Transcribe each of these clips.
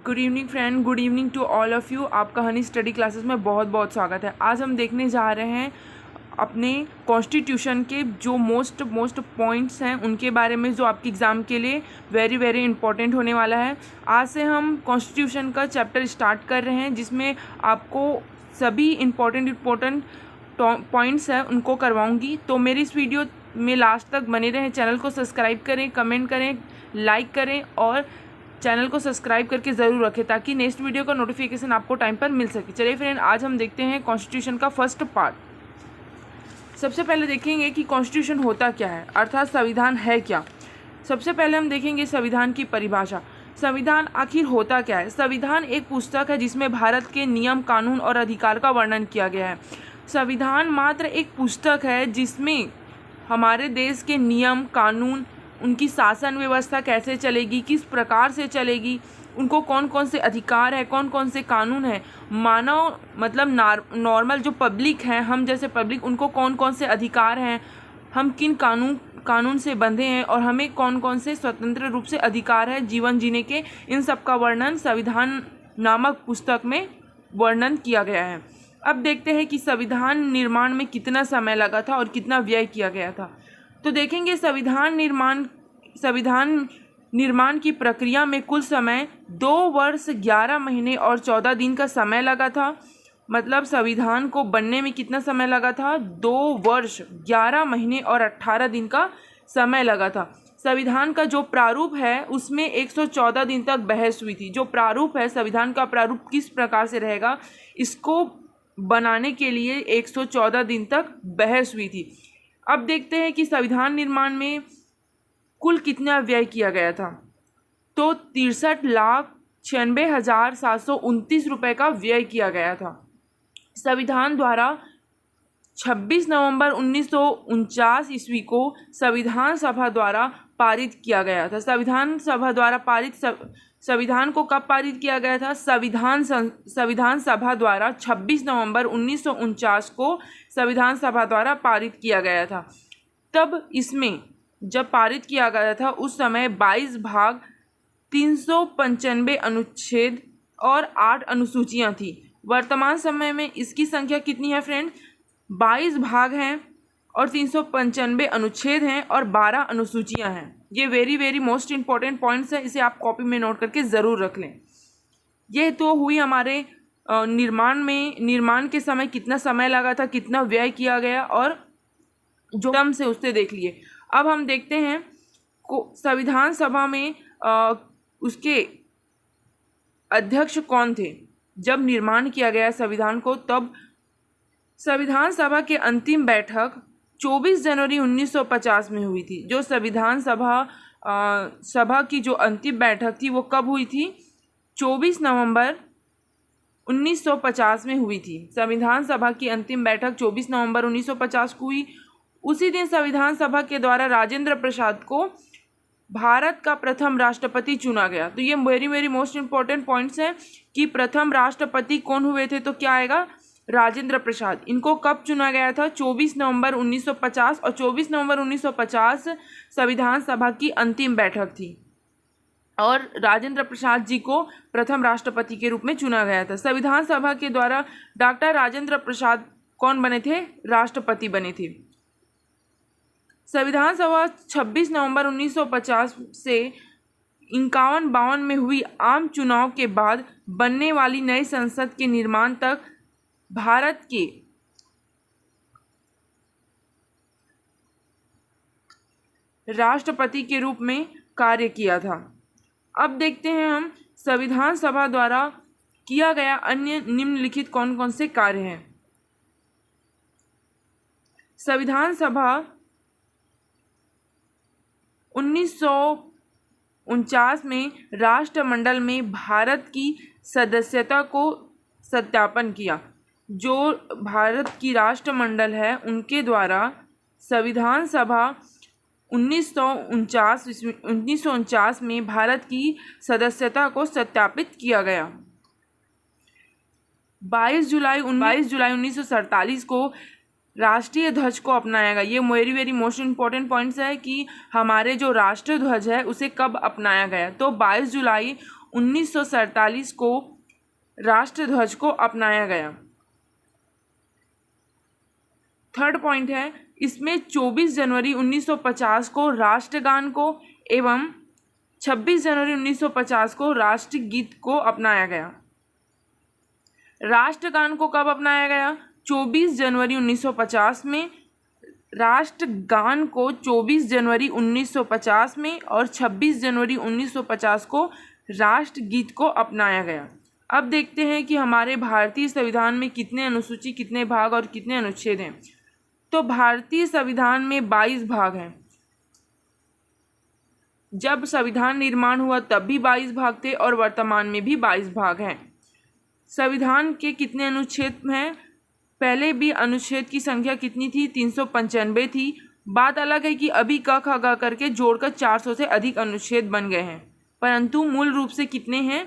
Good evening friend, good evening to all of you. आपका honey study classes में बहुत बहुत स्वागत है। आज हम देखने जा रहे हैं अपने कॉन्स्टिट्यूशन के जो मोस्ट पॉइंट्स हैं उनके बारे में, जो आपके एग्ज़ाम के लिए वेरी वेरी इंपॉर्टेंट होने वाला है। आज से हम कॉन्स्टिट्यूशन का चैप्टर स्टार्ट कर रहे हैं, जिसमें आपको सभी इम्पोर्टेंट पॉइंट्स हैं उनको करवाऊँगी। तो मेरी इस वीडियो में लास्ट तक बने रहें। चैनल को सब्सक्राइब करें, कमेंट करें, लाइक करें और चैनल को सब्सक्राइब करके ज़रूर रखें ताकि नेक्स्ट वीडियो का नोटिफिकेशन आपको टाइम पर मिल सके। चलिए फ्रेंड, आज हम देखते हैं कॉन्स्टिट्यूशन का फर्स्ट पार्ट। सबसे पहले देखेंगे कि कॉन्स्टिट्यूशन होता क्या है, अर्थात संविधान है क्या। सबसे पहले हम देखेंगे संविधान की परिभाषा। संविधान आखिर होता क्या है। संविधान एक पुस्तक है जिसमें भारत के नियम, कानून और अधिकार का वर्णन किया गया है। संविधान मात्र एक पुस्तक है जिसमें हमारे देश के नियम, कानून, उनकी शासन व्यवस्था कैसे चलेगी, किस प्रकार से चलेगी, उनको कौन कौन से अधिकार है, कौन कौन से कानून है, मानव मतलब नॉर्मल जो पब्लिक है, हम जैसे पब्लिक, उनको कौन कौन से अधिकार हैं, हम किन कानून से बंधे हैं और हमें कौन कौन से स्वतंत्र रूप से अधिकार है जीवन जीने के, इन सब का वर्णन संविधान नामक पुस्तक में वर्णन किया गया है। अब देखते हैं कि संविधान निर्माण में कितना समय लगा था और कितना व्यय किया गया था। तो देखेंगे संविधान निर्माण की प्रक्रिया में कुल समय 2 वर्ष 11 महीने और 14 दिन का समय लगा था। मतलब संविधान को बनने में कितना समय लगा था, 2 वर्ष 11 महीने और 18 दिन का समय लगा था। संविधान का जो प्रारूप है उसमें 114 दिन तक बहस हुई थी। जो प्रारूप है, संविधान का प्रारूप किस प्रकार से रहेगा, इसको बनाने के लिए 114 दिन तक बहस हुई थी। अब देखते हैं कि संविधान निर्माण में कुल कितना व्यय किया गया था। तो 63,96,729 रुपये का व्यय किया गया था। संविधान द्वारा 26 नवंबर 1949 ईस्वी को संविधान सभा द्वारा पारित किया गया था। संविधान को कब पारित किया गया था? संविधान सभा द्वारा 26 नवंबर 1949 को संविधान सभा द्वारा पारित किया गया था। तब इसमें जब पारित किया गया था उस समय 22 भाग, 395 अनुच्छेद और 8 अनुसूचियां थी। वर्तमान समय में इसकी संख्या कितनी है फ्रेंड? 22 भाग हैं और 395 अनुच्छेद हैं और 12 अनुसूचियां हैं। ये very very most important points हैं, इसे आप कॉपी में नोट करके ज़रूर रख लें। ये तो हुई हमारे निर्माण के समय कितना समय लगा था, कितना व्यय किया गया और जो टर्म से उससे देख लिए। अब हम देखते हैं संविधान सभा में उसके अध्यक्ष कौन थे। जब निर्माण किया गया संविधान को, तब संविधान सभा की अंतिम बैठक 24 जनवरी 1950 में हुई थी। जो संविधान सभा की जो अंतिम बैठक थी वो कब हुई थी? 24 नवंबर 1950 में हुई थी। संविधान सभा की अंतिम बैठक 24 नवंबर 1950 को हुई। उसी दिन संविधान सभा के द्वारा राजेंद्र प्रसाद को भारत का प्रथम राष्ट्रपति चुना गया। तो ये very very most important points हैं कि प्रथम राष्ट्रपति कौन हुए थे, तो क्या आएगा? राजेंद्र प्रसाद। इनको कब चुना गया था? 24 नवंबर 1950, और 24 नवंबर 1950 संविधान सभा की अंतिम बैठक थी और राजेंद्र प्रसाद जी को प्रथम राष्ट्रपति के रूप में चुना गया था। संविधान सभा के द्वारा डॉक्टर राजेंद्र प्रसाद कौन बने थे? राष्ट्रपति बने थे। संविधान सभा 26 नवंबर 1950 से 51-52 में हुई आम चुनाव के बाद बनने वाली नई संसद के निर्माण तक भारत के राष्ट्रपति के रूप में कार्य किया था। अब देखते हैं हम संविधान सभा द्वारा किया गया अन्य निम्नलिखित कौन कौन से कार्य हैं। संविधान सभा 1949 में राष्ट्रमंडल में भारत की सदस्यता को सत्यापन किया। जो भारत की राष्ट्रमंडल है उनके द्वारा संविधान सभा 1949 में भारत की सदस्यता को सत्यापित किया गया। 22 जुलाई 1947 को राष्ट्रीय ध्वज को अपनाया गया। ये very very most important points है कि हमारे जो राष्ट्रीय ध्वज है उसे कब अपनाया गया। तो 22 जुलाई 1947 को राष्ट्रध्वज को अपनाया गया। थर्ड पॉइंट है, इसमें 24 जनवरी 1950 को राष्ट्रगान को एवं 26 जनवरी 1950 को राष्ट्रगीत को अपनाया गया। राष्ट्रगान को कब अपनाया गया? 24 जनवरी 1950 में। राष्ट्रगान को 24 जनवरी 1950 में और 26 जनवरी 1950 को राष्ट्रगीत को अपनाया गया। अब देखते हैं कि हमारे भारतीय संविधान में कितने अनुसूची, कितने भाग और कितने अनुच्छेद हैं। तो भारतीय संविधान में 22 भाग हैं। जब संविधान निर्माण हुआ तब भी 22 भाग थे और वर्तमान में भी 22 भाग हैं। संविधान के कितने अनुच्छेद हैं? पहले भी अनुच्छेद की संख्या कितनी थी? 395 थी। बात अलग है कि अभी क ख ग करके जोड़कर 400 से अधिक अनुच्छेद बन गए हैं, परंतु मूल रूप से कितने हैं?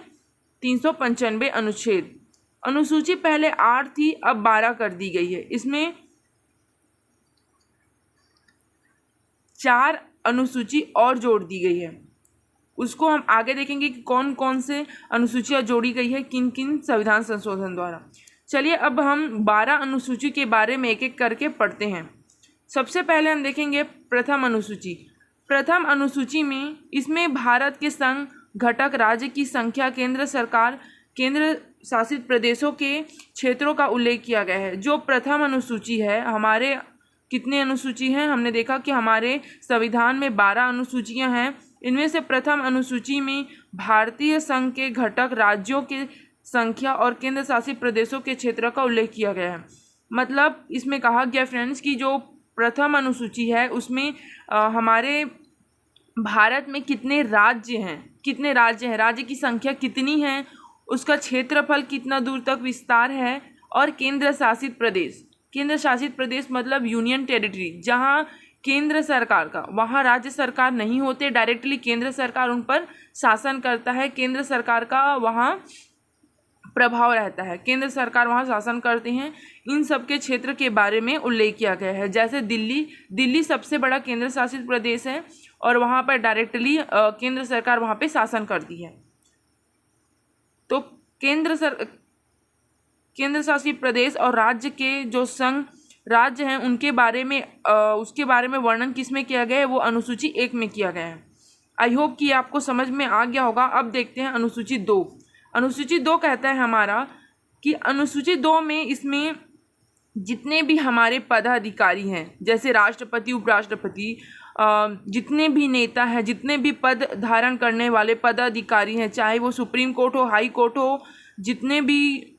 395 अनुच्छेद। अनुसूची पहले 8 थी, अब 12 कर दी गई है। इसमें 4 अनुसूची और जोड़ दी गई है। उसको हम आगे देखेंगे कि कौन कौन से अनुसूचियाँ जोड़ी गई है किन किन संविधान संशोधन द्वारा। चलिए अब हम 12 अनुसूची के बारे में एक एक करके पढ़ते हैं। सबसे पहले हम देखेंगे प्रथम अनुसूची। प्रथम अनुसूची में इसमें भारत के संघ घटक राज्य की संख्या, केंद्र सरकार, केंद्र शासित प्रदेशों के क्षेत्रों का उल्लेख किया गया है। जो प्रथम अनुसूची है, हमारे कितने अनुसूची हैं? हमने देखा कि हमारे संविधान में 12 अनुसूचियां हैं। इनमें से प्रथम अनुसूची में भारतीय संघ के घटक राज्यों के संख्या और केंद्र शासित प्रदेशों के क्षेत्र का उल्लेख किया गया है। मतलब इसमें कहा गया फ्रेंड्स कि जो प्रथम अनुसूची है उसमें हमारे भारत में कितने राज्य हैं, राज्य की संख्या कितनी है, उसका क्षेत्रफल कितना दूर तक विस्तार है, और केंद्र शासित प्रदेश मतलब यूनियन टेरिटरी, जहाँ केंद्र सरकार का, वहाँ राज्य सरकार नहीं होते, डायरेक्टली केंद्र सरकार उन पर शासन करता है, केंद्र सरकार का वहाँ प्रभाव रहता है, केंद्र सरकार वहाँ शासन करते हैं। इन सब के क्षेत्र के बारे में उल्लेख किया गया है। जैसे दिल्ली सबसे बड़ा केंद्र शासित प्रदेश है और वहाँ पर डायरेक्टली केंद्र सरकार वहाँ पे शासन करती है। तो केंद्र शासित प्रदेश और राज्य के जो संघ राज्य हैं उनके बारे में उसके बारे में वर्णन किस में किया गया है? वो अनुसूची 1 में किया गया है। आई होप कि आपको समझ में आ गया होगा। अब देखते हैं अनुसूची 2। अनुसूची 2 कहता है हमारा कि अनुसूची 2 में इसमें जितने भी हमारे पदाधिकारी हैं, जैसे राष्ट्रपति, उपराष्ट्रपति, जितने भी नेता हैं, जितने भी पद धारण करने वाले पदाधिकारी हैं, चाहे वो सुप्रीम कोर्ट हो, हाई कोर्ट हो, जितने भी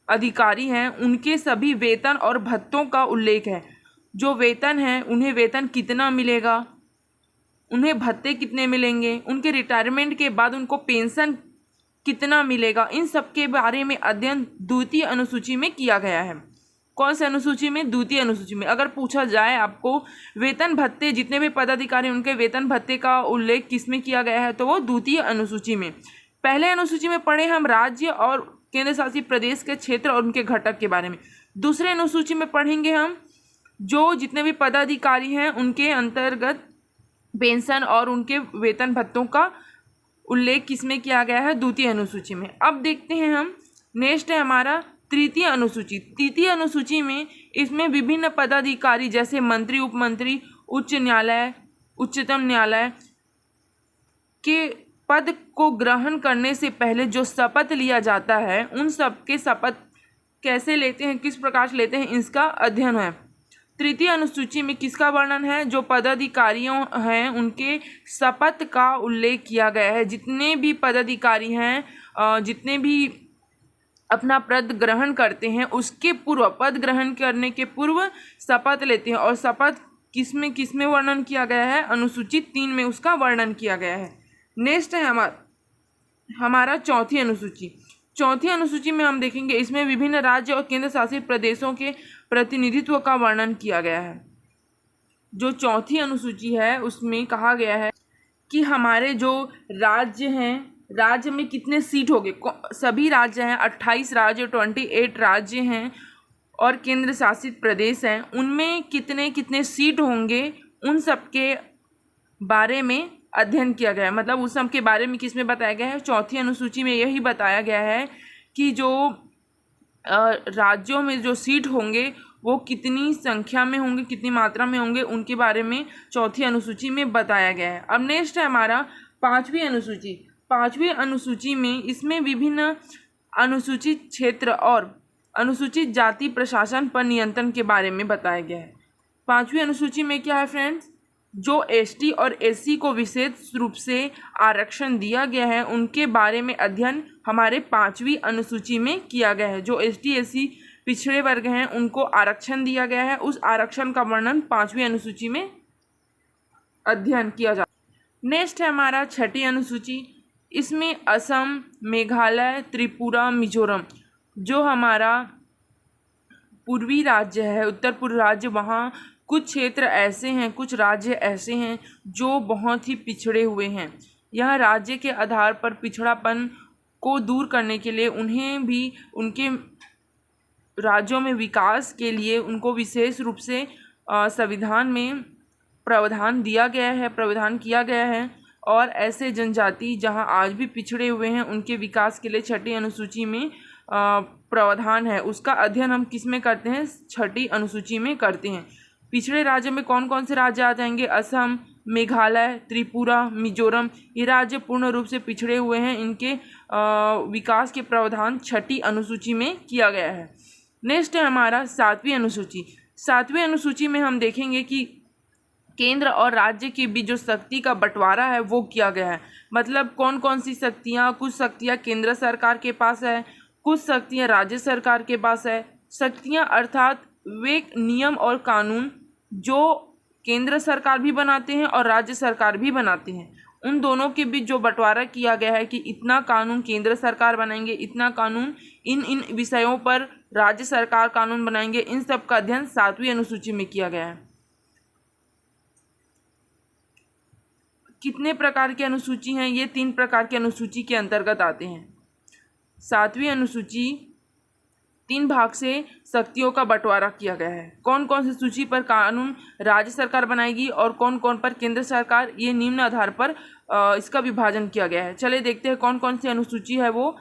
अधिकारी हैं, उनके सभी वेतन और भत्तों का उल्लेख है। जो वेतन है, उन्हें वेतन कितना मिलेगा, उन्हें भत्ते कितने मिलेंगे, उनके रिटायरमेंट के बाद उनको पेंशन कितना मिलेगा, इन सब के बारे में अध्ययन द्वितीय अनुसूची में किया गया है। कौन से अनुसूची में? द्वितीय अनुसूची में। अगर पूछा जाए आपको वेतन भत्ते, जितने भी पदाधिकारी उनके वेतन भत्ते का उल्लेख किस में किया गया है, तो वो द्वितीय अनुसूची में। पहले अनुसूची में पढ़े हम राज्य और केंद्र शासित प्रदेश के क्षेत्र और उनके घटक के बारे में। दूसरे अनुसूची में पढ़ेंगे हम जो जितने भी पदाधिकारी हैं उनके अंतर्गत पेंशन और उनके वेतन भत्तों का उल्लेख किसमें किया गया है? द्वितीय अनुसूची में। अब देखते हैं हम, नेक्स्ट है हमारा तृतीय अनुसूची। तृतीय अनुसूची में इसमें विभिन्न पदाधिकारी जैसे मंत्री, उपमंत्री, उच्च न्यायालय, उच्चतम न्यायालय के पद को ग्रहण करने से पहले जो शपथ लिया जाता है, उन सब के शपथ कैसे लेते हैं, किस प्रकार से लेते हैं, इसका अध्ययन है। तृतीय अनुसूची में किसका वर्णन है? जो पदाधिकारियों हैं उनके शपथ का उल्लेख किया गया है। जितने भी पदाधिकारी हैं, जितने भी अपना पद ग्रहण करते हैं, उसके पूर्व, पद ग्रहण करने के पूर्व शपथ लेते हैं। और शपथ किसमें वर्णन किया गया है? अनुसूची 3 में उसका वर्णन किया गया है। नेक्स्ट है हमारा चौथी अनुसूची। चौथी अनुसूची में हम देखेंगे इसमें विभिन्न राज्य और केंद्र शासित प्रदेशों के प्रतिनिधित्व का वर्णन किया गया है। जो चौथी अनुसूची है उसमें कहा गया है कि हमारे जो राज्य हैं, राज्य में कितने सीट होंगे। सभी राज्य हैं, 28 राज्य, 28 राज्य हैं और केंद्र शासित प्रदेश हैं, उनमें कितने कितने सीट होंगे, उन सब के बारे में अध्ययन किया गया है। मतलब उस सम के बारे में किसमें बताया गया है, चौथी अनुसूची में यही बताया गया है कि जो राज्यों में जो सीट होंगे वो कितनी संख्या में होंगे, कितनी मात्रा में होंगे, उनके बारे में चौथी अनुसूची में बताया गया है। अब नेक्स्ट है हमारा पांचवी अनुसूची। पांचवी अनुसूची में इसमें विभिन्न अनुसूचित क्षेत्र और अनुसूचित जाति प्रशासन पर नियंत्रण के बारे में बताया गया है। पांचवी अनुसूची में क्या है फ्रेंड्स, जो एसटी और एससी को विशेष रूप से आरक्षण दिया गया है उनके बारे में अध्ययन हमारे पांचवी अनुसूची में किया गया है। जो एसटी एससी पिछड़े वर्ग हैं उनको आरक्षण दिया गया है, उस आरक्षण का वर्णन पांचवी अनुसूची में अध्ययन किया जाता है। नेक्स्ट है हमारा छठी अनुसूची। इसमें असम, मेघालय, त्रिपुरा, मिजोरम जो हमारा पूर्वी राज्य है, उत्तर पूर्व राज्य, वहाँ कुछ क्षेत्र ऐसे हैं, कुछ राज्य ऐसे हैं जो बहुत ही पिछड़े हुए हैं। यह राज्य के आधार पर पिछड़ापन को दूर करने के लिए उन्हें भी उनके राज्यों में विकास के लिए उनको विशेष रूप से संविधान में प्रावधान दिया गया है, प्रावधान किया गया है। और ऐसे जनजाति जहां आज भी पिछड़े हुए हैं उनके विकास के लिए छठी अनुसूची में प्रावधान है। उसका अध्ययन हम किस में करते हैं, छठी अनुसूची में करते हैं। पिछड़े राज्य में कौन कौन से राज्य आ जाएंगे, असम, मेघालय, त्रिपुरा, मिजोरम, ये राज्य पूर्ण रूप से पिछड़े हुए हैं। इनके विकास के प्रावधान छठी अनुसूची में किया गया है। नेक्स्ट है हमारा सातवीं अनुसूची। सातवीं अनुसूची में हम देखेंगे कि केंद्र और राज्य के बीच जो शक्ति का बंटवारा है वो किया गया है। मतलब कौन कौन सी शक्तियाँ, कुछ शक्तियाँ केंद्र सरकार के पास है, कुछ शक्तियाँ राज्य सरकार के पास है। शक्तियाँ अर्थात वे नियम और कानून जो केंद्र सरकार भी बनाते हैं और राज्य सरकार भी बनाते हैं, उन दोनों के बीच जो बंटवारा किया गया है कि इतना कानून केंद्र सरकार बनाएंगे, इतना कानून इन विषयों पर राज्य सरकार कानून बनाएंगे, इन सब का अध्ययन सातवीं अनुसूची में किया गया है। कितने प्रकार की अनुसूची हैं, ये 3 प्रकार की अनुसूची के अंतर्गत आते हैं। सातवीं अनुसूची 3 भाग से शक्तियों का बंटवारा किया गया है। कौन कौन सी सूची पर कानून राज्य सरकार बनाएगी और कौन कौन पर केंद्र सरकार, ये निम्न आधार पर इसका विभाजन किया गया है। चलिए देखते हैं कौन कौन सी अनुसूची है वो।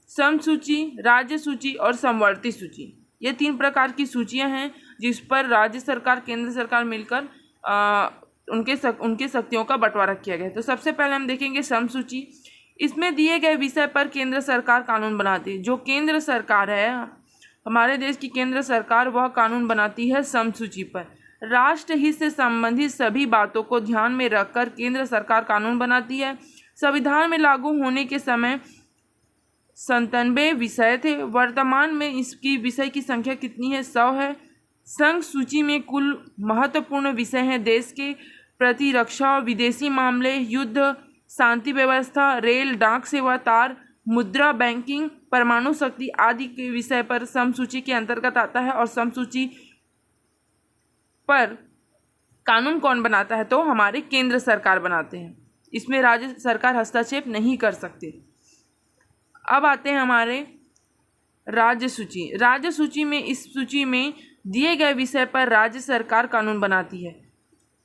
सम सूची, राज्य सूची और समवर्ती सूची, ये 3 प्रकार की सूचियां हैं जिस पर राज्य सरकार, केंद्र सरकार मिलकर उनके शक्तियों का बंटवारा किया गया है। तो सबसे पहले हम देखेंगे सम सूची। इसमें दिए गए विषय पर केंद्र सरकार कानून बनाती है। जो केंद्र सरकार है, हमारे देश की केंद्र सरकार, वह कानून बनाती है सम सूची पर। राष्ट्र हित से संबंधित सभी बातों को ध्यान में रखकर केंद्र सरकार कानून बनाती है। संविधान में लागू होने के समय 97 विषय थे। वर्तमान में इसकी विषय की संख्या कितनी है, 100 है। संघ सूची में कुल महत्वपूर्ण विषय हैं देश के प्रतिरक्षा, विदेशी मामले, युद्ध, शांति व्यवस्था, रेल, डाक सेवा, तार, मुद्रा, बैंकिंग, परमाणु शक्ति आदि के विषय पर सम सूची के अंतर्गत आता है। और सम सूची पर कानून कौन बनाता है, तो हमारे केंद्र सरकार बनाते हैं। इसमें राज्य सरकार हस्तक्षेप नहीं कर सकते। अब आते हैं हमारे राज्य सूची। राज्य सूची में, इस सूची में दिए गए विषय पर राज्य सरकार कानून बनाती है।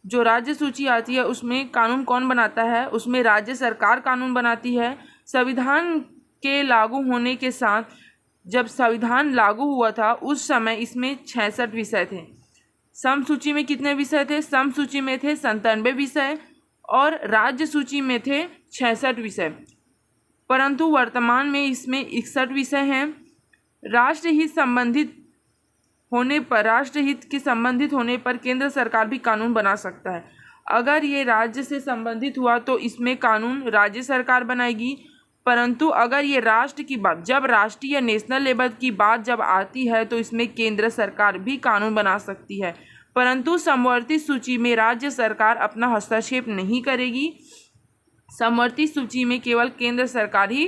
जो राज्य सूची आती है उसमें कानून कौन बनाता है, उसमें राज्य सरकार कानून बनाती है। संविधान के लागू होने के साथ, जब संविधान लागू हुआ था उस समय इसमें 66 विषय थे। सम सूची में कितने विषय थे, सम सूची में थे 97 विषय और राज्य सूची में थे 66 विषय। परंतु वर्तमान में इसमें 61 विषय हैं। राष्ट्रहित के संबंधित होने पर केंद्र सरकार भी कानून बना सकता है। अगर ये राज्य से संबंधित हुआ तो इसमें कानून राज्य सरकार बनाएगी। परंतु अगर ये राष्ट्र की बात, जब राष्ट्रीय या नेशनल लेवल की बात जब आती है तो इसमें केंद्र सरकार भी कानून बना सकती है। परंतु समवर्ती सूची में राज्य सरकार अपना हस्तक्षेप नहीं करेगी। समवर्ती सूची में केवल केंद्र सरकार ही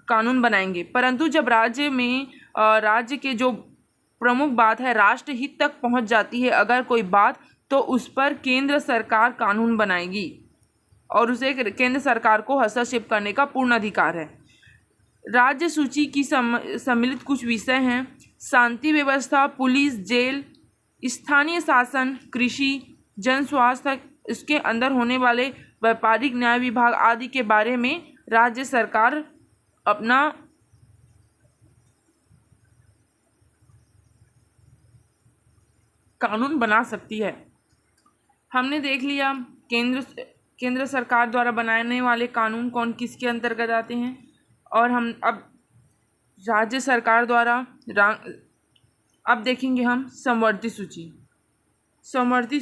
कानून बनाएंगे। परंतु जब राज्य के जो प्रमुख बात है, राष्ट्रहित तक पहुंच जाती है अगर कोई बात, तो उस पर केंद्र सरकार कानून बनाएगी और उसे केंद्र सरकार को हस्तक्षेप करने का पूर्ण अधिकार है। राज्य सूची की सम्मिलित कुछ विषय हैं: शांति व्यवस्था, पुलिस, जेल, स्थानीय शासन, कृषि, जन स्वास्थ्य, इसके अंदर होने वाले व्यापारिक न्याय विभाग आदि के बारे में राज्य सरकार अपना कानून बना सकती है। हमने देख लिया केंद्र सरकार द्वारा बनाने वाले कानून कौन किसके अंतर्गत आते हैं, और हम अब राज्य सरकार द्वारा अब देखेंगे हम समवर्ती सूची। समवर्ती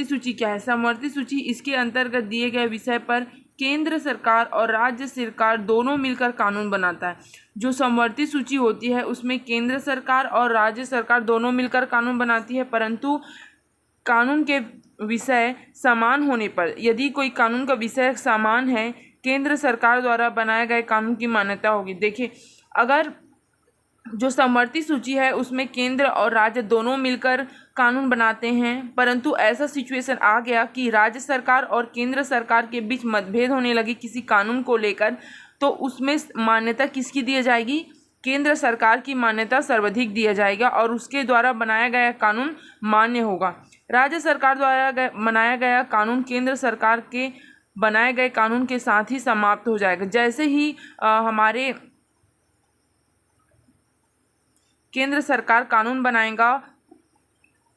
सूची क्या है? समवर्ती सूची इसके अंतर्गत दिए गए विषय पर केंद्र सरकार और राज्य सरकार दोनों मिलकर कानून बनाता है। जो समवर्ती सूची होती है उसमें केंद्र सरकार और राज्य सरकार दोनों मिलकर कानून बनाती है, परंतु कानून के विषय समान होने पर, यदि कोई कानून का विषय समान है, केंद्र सरकार द्वारा बनाए गए कानून की मान्यता होगी। देखिए, अगर जो समवर्ती सूची है उसमें केंद्र और राज्य दोनों मिलकर कानून बनाते हैं, परंतु ऐसा सिचुएशन आ गया कि राज्य सरकार और केंद्र सरकार के बीच मतभेद होने लगी किसी कानून को लेकर, तो उसमें मान्यता किसकी दी जाएगी? केंद्र सरकार की मान्यता सर्वाधिक दिया जाएगा और उसके द्वारा बनाया गया कानून मान्य होगा। राज्य सरकार द्वारा बनाया गया कानून केंद्र सरकार के बनाए गए कानून के साथ ही समाप्त हो जाएगा। जैसे ही हमारे केंद्र सरकार कानून बनाएगा,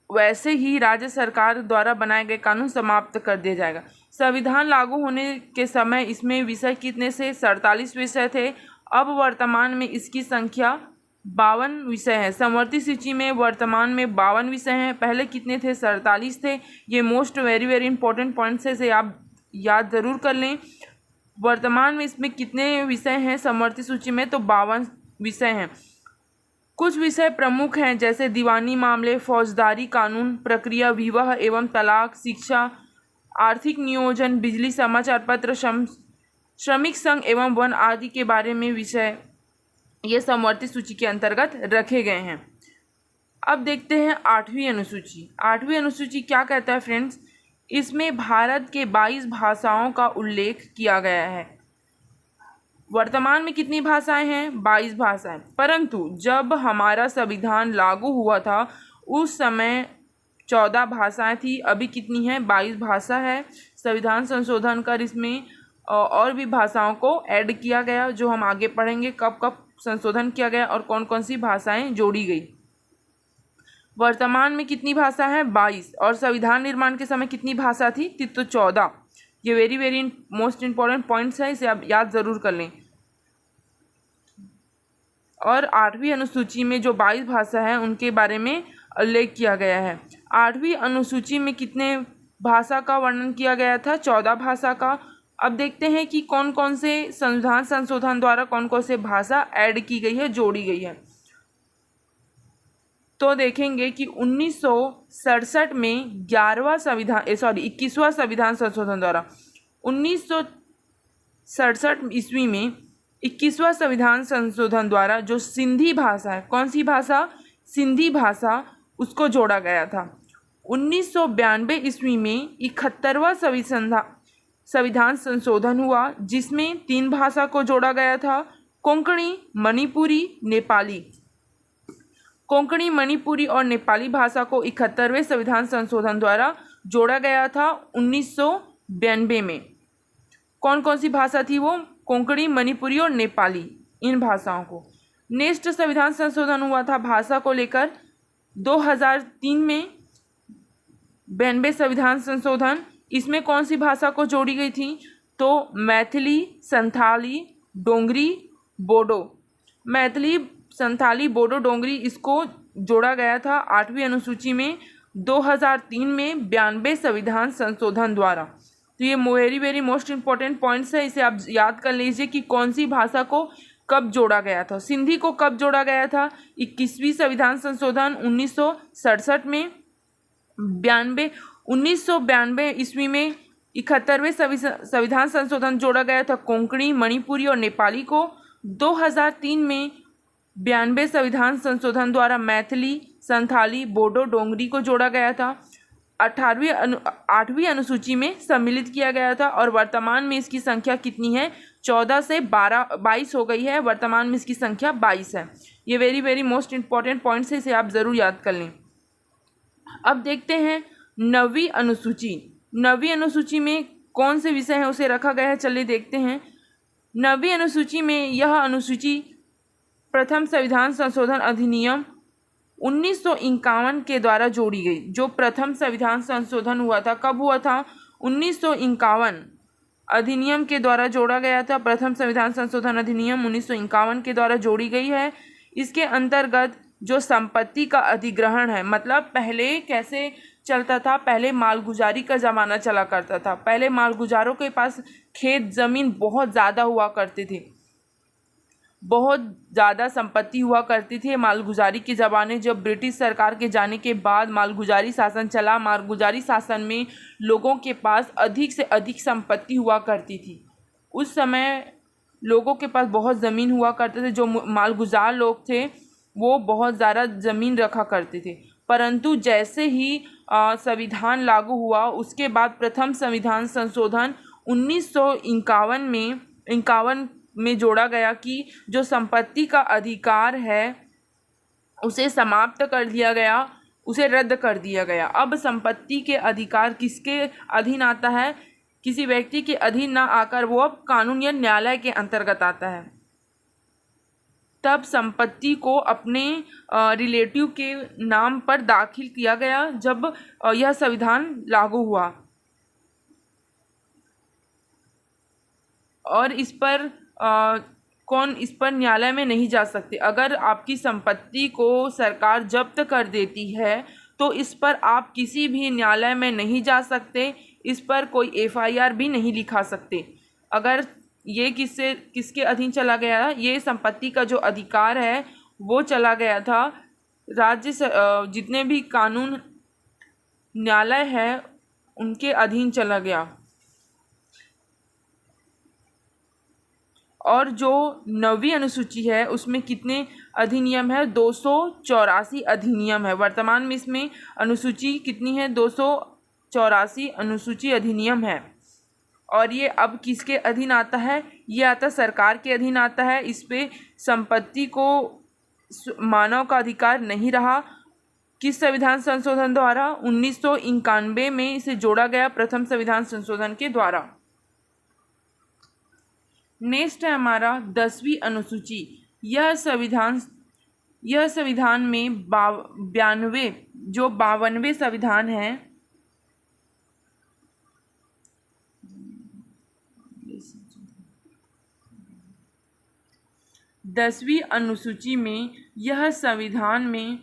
वैसे ही राज्य सरकार द्वारा बनाए गए कानून समाप्त कर दिया जाएगा। संविधान लागू होने के समय इसमें विषय कितने से? 47 विषय थे। अब वर्तमान में इसकी संख्या 52 विषय है। समवर्ती सूची में वर्तमान में 52 विषय हैं। पहले कितने थे? 47 थे। ये मोस्ट वेरी इंपॉर्टेंट पॉइंट्स है, इसे आप याद ज़रूर कर लें। वर्तमान में इसमें कितने विषय हैं समवर्ती सूची में? तो 52 विषय हैं। कुछ विषय प्रमुख हैं, जैसे दीवानी मामले, फौजदारी कानून, प्रक्रिया, विवाह एवं तलाक, शिक्षा, आर्थिक नियोजन, बिजली, समाचार पत्र, श्रमिक संघ एवं वन आदि के बारे में विषय ये समवर्ती सूची के अंतर्गत रखे गए हैं। अब देखते हैं 8वीं अनुसूची। 8वीं अनुसूची क्या कहता है फ्रेंड्स? इसमें भारत के 22 भाषाओं का उल्लेख किया गया है। वर्तमान में कितनी भाषाएं हैं? 22 भाषाएं। परंतु जब हमारा संविधान लागू हुआ था उस समय 14 भाषाएं थी। अभी कितनी है? 22 भाषा है। संविधान संशोधन कर इसमें और भी भाषाओं को ऐड किया गया, जो हम आगे पढ़ेंगे कब कब संशोधन किया गया और कौन कौन सी भाषाएं जोड़ी गई। वर्तमान में कितनी भाषा है? 22। और संविधान निर्माण के समय कितनी भाषा थी? तो 14। ये वेरी मोस्ट इम्पॉर्टेंट पॉइंट्स है, इसे आप याद ज़रूर कर लें। और 8वीं अनुसूची में जो 22 भाषा है उनके बारे में उल्लेख किया गया है। 8वीं अनुसूची में कितने भाषा का वर्णन किया गया था? 14 भाषा का। अब देखते हैं कि कौन कौन से संविधान संशोधन द्वारा कौन कौन से भाषा ऐड की गई है, जोड़ी गई है। तो देखेंगे कि 1967 में 21वां संविधान संशोधन द्वारा 1967 ईस्वी में 21वां संविधान संशोधन द्वारा जो सिंधी भाषा है, कौन सी भाषा? सिंधी भाषा, उसको जोड़ा गया था। 1992 ईस्वी में 71वां संविधान संशोधन हुआ, जिसमें 3 भाषा को जोड़ा गया था, कोंकणी, मणिपुरी, नेपाली। कोंकणी, मणिपुरी और नेपाली भाषा को 71वें संविधान संशोधन द्वारा जोड़ा गया था 1992 में। कौन कौन सी भाषा थी वो? कोंकणी, मणिपुरी और नेपाली, इन भाषाओं को। नेक्स्ट संविधान संशोधन हुआ था भाषा को लेकर 2003 में, 92 संविधान संशोधन। इसमें कौन सी भाषा को जोड़ी गई थी? तो मैथिली, संथाली, डोंगरी, बोडो। मैथिली, संथाली, बोडो, डोंगरी, इसको जोड़ा गया था 8वीं अनुसूची में 2003 में 92 संविधान संशोधन द्वारा। तो ये वेरी मोस्ट इम्पॉर्टेंट पॉइंट्स है, इसे आप याद कर लीजिए कि कौन सी भाषा को कब जोड़ा गया था। सिंधी को कब जोड़ा गया था? 21वीं संविधान संशोधन 1967 में। 1992 ईस्वी में 71वें संविधान संशोधन जोड़ा गया था कोंकणी, मणिपुरी और नेपाली को। 2003 में 92 संविधान संशोधन द्वारा मैथिली, संथाली, बोडो, डोंगरी को जोड़ा गया था। 8वीं अनुसूची में सम्मिलित किया गया था और वर्तमान में इसकी संख्या कितनी है? 14 से 22 हो गई है। वर्तमान में इसकी संख्या 22 है। ये वेरी मोस्ट इम्पॉर्टेंट पॉइंट्स है, इसे आप ज़रूर याद कर लें। अब देखते हैं 9वीं अनुसूची। 9वीं अनुसूची में कौन से विषय हैं उसे रखा गया है, चलिए देखते हैं। 9वीं अनुसूची में यह अनुसूची प्रथम संविधान संशोधन अधिनियम 1951 के द्वारा जोड़ी गई। जो प्रथम संविधान संशोधन हुआ था, कब हुआ था? 1951 अधिनियम के द्वारा जोड़ा गया था। प्रथम संविधान संशोधन अधिनियम 1951 के द्वारा जोड़ी गई है। इसके अंतर्गत जो संपत्ति का अधिग्रहण है, मतलब पहले कैसे चलता था, पहले मालगुजारी का ज़माना चला करता था। पहले मालगुजारों के पास खेत ज़मीन बहुत ज़्यादा हुआ करते थे, बहुत ज़्यादा संपत्ति हुआ करती थी मालगुजारी के ज़माने। जब ब्रिटिश सरकार के जाने के बाद मालगुजारी शासन चला, मालगुजारी शासन में लोगों के पास अधिक से अधिक संपत्ति हुआ करती थी। उस समय लोगों के पास बहुत ज़मीन हुआ करते थे। जो मालगुजार लोग थे वो बहुत ज़्यादा ज़मीन रखा करते थे। परंतु जैसे ही संविधान लागू हुआ, उसके बाद प्रथम संविधान संशोधन 1951 में जोड़ा गया कि जो संपत्ति का अधिकार है उसे समाप्त कर दिया गया, उसे रद्द कर दिया गया। अब संपत्ति के अधिकार किसके अधीन आता है? किसी व्यक्ति के अधीन ना आकर वो अब कानून या न्यायालय के अंतर्गत आता है। तब संपत्ति को अपने रिलेटिव के नाम पर दाखिल किया गया जब यह संविधान लागू हुआ। और इस पर कौन इस पर न्यायालय में नहीं जा सकते। अगर आपकी संपत्ति को सरकार जब्त कर देती है तो इस पर आप किसी भी न्यायालय में नहीं जा सकते, इस पर कोई FIR भी नहीं लिखा सकते। अगर ये किसके अधीन चला गया? ये संपत्ति का जो अधिकार है वो चला गया था राज्य से, जितने भी कानून न्यायालय है उनके अधीन चला गया। और जो 9वीं अनुसूची है उसमें कितने अधिनियम है? 284 अधिनियम है। वर्तमान में इसमें अनुसूची कितनी है? 284 अनुसूची अधिनियम है। और ये अब किसके अधीन आता है? ये आता सरकार के अधीन आता है। इस पे संपत्ति को मानव का अधिकार नहीं रहा। किस संविधान संशोधन द्वारा? 1991 में इसे जोड़ा गया, प्रथम संविधान संशोधन के द्वारा। नेक्स्ट है हमारा 10वीं अनुसूची। यह संविधान में 52वें संविधान है, दसवीं अनुसूची में यह संविधान में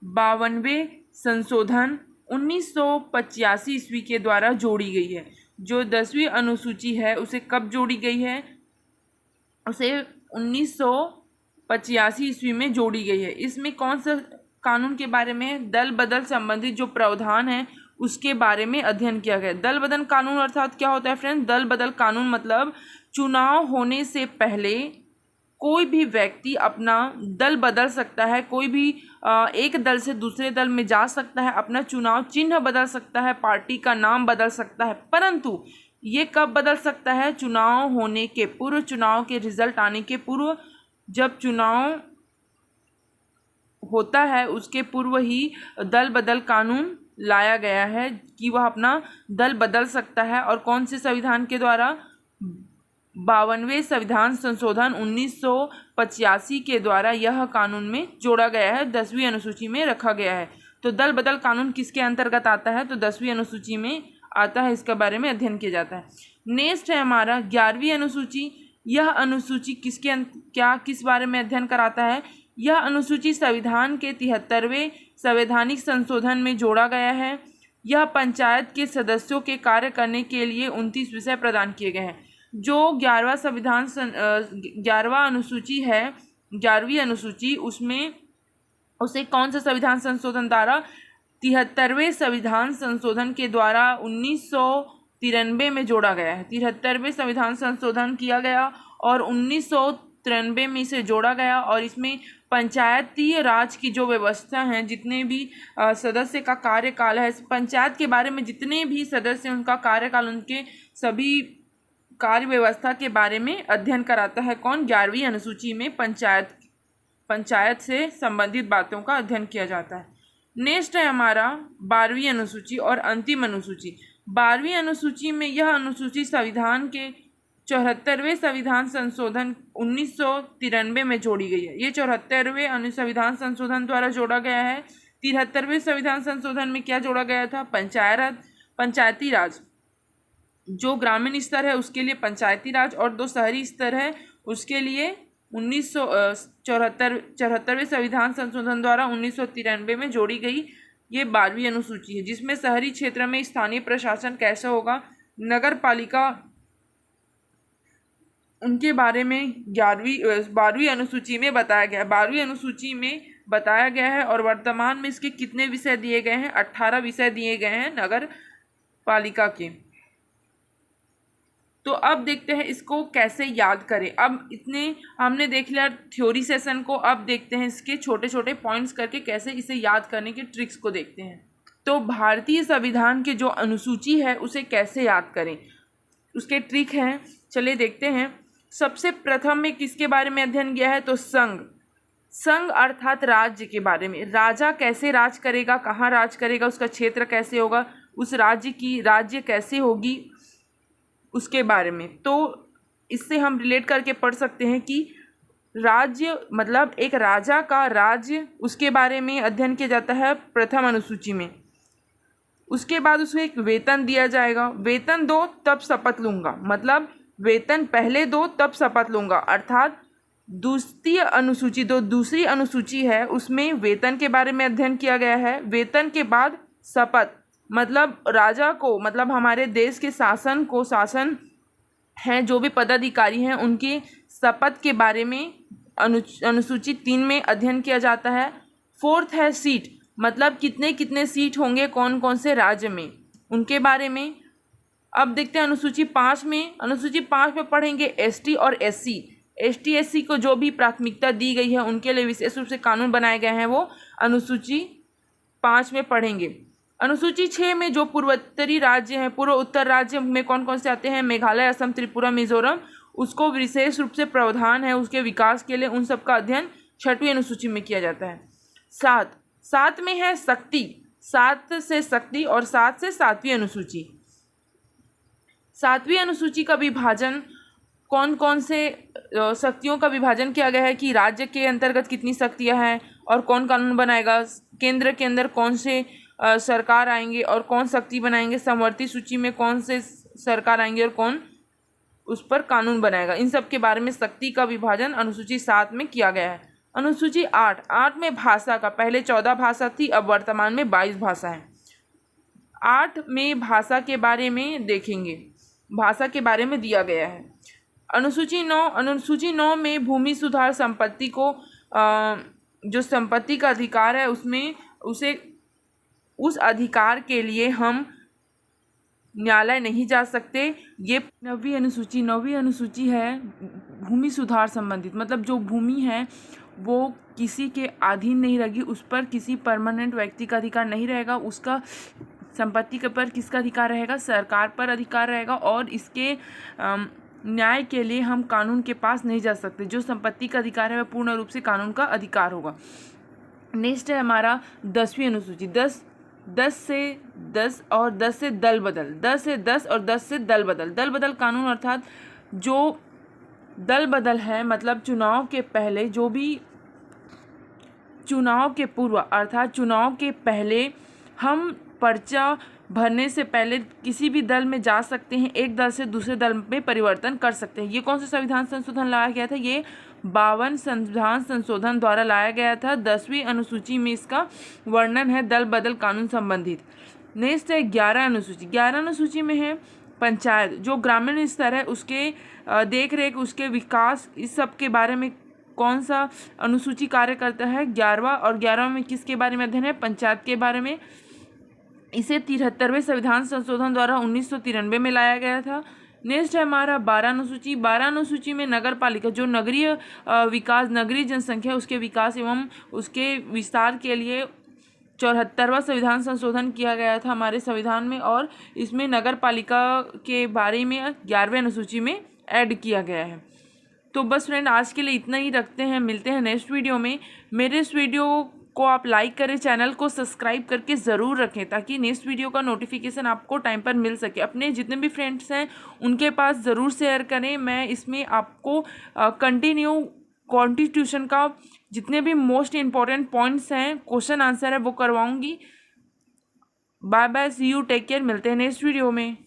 52वें संशोधन 1985 ईस्वी के द्वारा जोड़ी गई है। जो 10वीं अनुसूची है उसे कब जोड़ी गई है? उसे 1985 ईस्वी में जोड़ी गई है। इसमें कौन सा कानून के बारे में? दल बदल संबंधित जो प्रावधान है उसके बारे में अध्ययन किया गया। दल बदल कानून अर्थात क्या होता है फ्रेंड्स? दल बदल कानून मतलब चुनाव होने से पहले कोई भी व्यक्ति अपना दल बदल सकता है, कोई भी एक दल से दूसरे दल में जा सकता है, अपना चुनाव चिन्ह बदल सकता है, पार्टी का नाम बदल सकता है। परंतु ये कब बदल सकता है? चुनाव होने के पूर्व, चुनाव के रिजल्ट आने के पूर्व। जब चुनाव होता है उसके पूर्व ही दल बदल कानून लाया गया है कि वह अपना दल बदल सकता है। और कौन से संविधान के द्वारा? 52वें संविधान संशोधन 1985 के द्वारा यह कानून में जोड़ा गया है, 10वीं अनुसूची में रखा गया है। तो दल बदल कानून किसके अंतर्गत आता है? तो 10वीं अनुसूची में आता है, इसके बारे में अध्ययन किया जाता है। नेक्स्ट है हमारा 11वीं अनुसूची। यह अनुसूची किस बारे में अध्ययन कराता है? यह अनुसूची संविधान के 73वें संवैधानिक संशोधन में जोड़ा गया है। यह पंचायत के सदस्यों के कार्य करने के लिए 29 विषय प्रदान किए गए हैं। जो 11वां अनुसूची है, 11वीं अनुसूची, उसमें उसे कौन सा संविधान संशोधन द्वारा? 73वें संविधान संशोधन के द्वारा 1993 में जोड़ा गया है। 73वें संविधान संशोधन किया गया और 1993 में इसे जोड़ा गया। और इसमें पंचायती राज की जो व्यवस्था है, जितने भी सदस्य का कार्यकाल है, पंचायत के बारे में जितने भी सदस्य उनका कार्यकाल, उनके सभी कार्य व्यवस्था के बारे में अध्ययन कराता है। कौन? 11वीं अनुसूची में पंचायत से संबंधित बातों का अध्ययन किया जाता है। नेक्स्ट है हमारा 12वीं अनुसूची और अंतिम अनुसूची। 12वीं अनुसूची में यह अनुसूची संविधान के 74वें संविधान संशोधन 1993 में जोड़ी गई है। ये 74वें संविधान संशोधन द्वारा जोड़ा गया है। 73वें संविधान संशोधन में क्या जोड़ा गया था? पंचायती राज। जो ग्रामीण स्तर है उसके लिए पंचायती राज और जो शहरी स्तर है उसके लिए 74वें संविधान संशोधन द्वारा 1993 में जोड़ी गई ये 12वीं अनुसूची है, जिसमें शहरी क्षेत्र में स्थानीय प्रशासन कैसा होगा, नगर पालिका, उनके बारे में 12वीं अनुसूची में बताया गया है। 12वीं अनुसूची में बताया गया है और वर्तमान में इसके कितने विषय दिए गए हैं? 18 विषय दिए गए हैं नगर पालिका के। तो अब देखते हैं इसको कैसे याद करें। अब इतने हमने देख लिया थ्योरी सेशन को, अब देखते हैं इसके छोटे छोटे पॉइंट्स करके कैसे इसे याद करने के ट्रिक्स को देखते हैं। तो भारतीय संविधान के जो अनुसूची है उसे कैसे याद करें, उसके ट्रिक हैं, चलिए देखते हैं। सबसे प्रथम में किसके बारे में अध्ययन किया है? तो संघ अर्थात राज्य के बारे में। राजा कैसे राज करेगा, कहाँ राज करेगा, उसका क्षेत्र कैसे होगा, उस राज्य कैसे होगी, उसके बारे में। तो इससे हम रिलेट करके पढ़ सकते हैं कि राज्य मतलब एक राजा का राज्य, उसके बारे में अध्ययन किया जाता है प्रथम अनुसूची में। उसके बाद उसको एक वेतन दिया जाएगा। वेतन दो तब शपथ लूँगा, मतलब वेतन पहले दो तब शपथ लूँगा, अर्थात दूसरी अनुसूची है उसमें वेतन के बारे में अध्ययन किया गया है। वेतन के बाद शपथ, मतलब राजा को, मतलब हमारे देश के शासन हैं जो भी पदाधिकारी हैं उनकी शपथ के बारे में अनुसूची 3 में अध्ययन किया जाता है। 4th है सीट, मतलब कितने सीट होंगे कौन कौन से राज्य में, उनके बारे में। अब देखते हैं अनुसूची 5 में। अनुसूची 5 में पढ़ेंगे एसटी और एससी। एसटी एससी को जो भी प्राथमिकता दी गई है उनके लिए विशेष रूप से कानून बनाए गए हैं, वो अनुसूची 5 में पढ़ेंगे। अनुसूची 6 में जो पूर्वोत्तरी राज्य हैं, पूर्व उत्तर राज्य में कौन कौन से आते हैं, मेघालय, असम, त्रिपुरा, मिजोरम, उसको विशेष रूप से प्रावधान है उसके विकास के लिए, उन सब का अध्ययन 6वीं अनुसूची में किया जाता है। 7 में है शक्ति, 7 से शक्ति और 7 से 7वीं अनुसूची। 7वीं अनुसूची का विभाजन कौन कौन से शक्तियों का विभाजन किया गया है कि राज्य के अंतर्गत कितनी शक्तियां हैं और कौन कानून बनाएगा, केंद्र के अंदर कौन से सरकार आएंगे और कौन शक्ति बनाएंगे, समवर्ती सूची में कौन से सरकार आएंगे और कौन उस पर कानून बनाएगा, इन सब के बारे में शक्ति का विभाजन अनुसूची 7 में किया गया है। अनुसूची 8 में भाषा का, पहले 14 भाषा थी, अब वर्तमान में 22 भाषा है। 8 में भाषा के बारे में देखेंगे, भाषा के बारे में दिया गया है। अनुसूची 9 में भूमि सुधार संपत्ति को, जो संपत्ति का अधिकार है उसमें उस अधिकार के लिए हम न्यायालय नहीं जा सकते। ये 9वीं अनुसूची है भूमि सुधार संबंधित, मतलब जो भूमि है वो किसी के अधीन नहीं रहेगी, उस पर किसी परमानेंट व्यक्ति का अधिकार नहीं रहेगा, उसका संपत्ति के पर किसका अधिकार रहेगा, सरकार पर अधिकार रहेगा, और इसके न्याय के लिए हम कानून के पास नहीं जा सकते। जो संपत्ति का अधिकार है वह पूर्ण रूप से कानून का अधिकार होगा। नेक्स्ट है हमारा 10वीं अनुसूची। 10 से 10 और 10 से दल बदल, 10 से 10 और 10 से दल बदल कानून, अर्थात जो दल बदल है मतलब चुनाव के पहले, जो भी चुनाव के पूर्व अर्थात चुनाव के पहले हम पर्चा भरने से पहले किसी भी दल में जा सकते हैं, एक दल से दूसरे दल में परिवर्तन कर सकते हैं। ये कौन सा संविधान संशोधन लाया गया था? ये 52 संविधान संशोधन द्वारा लाया गया था। 10वीं अनुसूची में इसका वर्णन है दल बदल कानून संबंधित। नेक्स्ट है 11 अनुसूची। 11 अनुसूची में है पंचायत, जो ग्रामीण स्तर है उसके देख रेख, उसके विकास, इस सब के बारे में कौन सा अनुसूची कार्य करता है? 11वां। और 11वां में किसके बारे में अध्ययन है? पंचायत के बारे में। इसे 73वें संविधान संशोधन द्वारा 1993 में लाया गया था। नेक्स्ट है हमारा 12 अनुसूची। 12 अनुसूची में नगर पालिका, जो नगरीय विकास, नगरीय जनसंख्या, उसके विकास एवं उसके विस्तार के लिए 74वां संविधान संशोधन किया गया था हमारे संविधान में, और इसमें नगर पालिका के बारे में 11वें अनुसूची में ऐड किया गया है। तो बस फ्रेंड आज के लिए इतना ही रखते हैं, मिलते हैं नेक्स्ट वीडियो में। मेरे इस वीडियो को आप लाइक करें, चैनल को सब्सक्राइब करके ज़रूर रखें ताकि नेक्स्ट वीडियो का नोटिफिकेशन आपको टाइम पर मिल सके। अपने जितने भी फ्रेंड्स हैं उनके पास ज़रूर शेयर करें। मैं इसमें आपको कंटिन्यू कॉन्स्टिट्यूशन का जितने भी मोस्ट इम्पॉर्टेंट पॉइंट्स हैं, क्वेश्चन आंसर है, वो करवाऊँगी। Bye bye, see you, take care, मिलते हैं नेक्स्ट वीडियो में।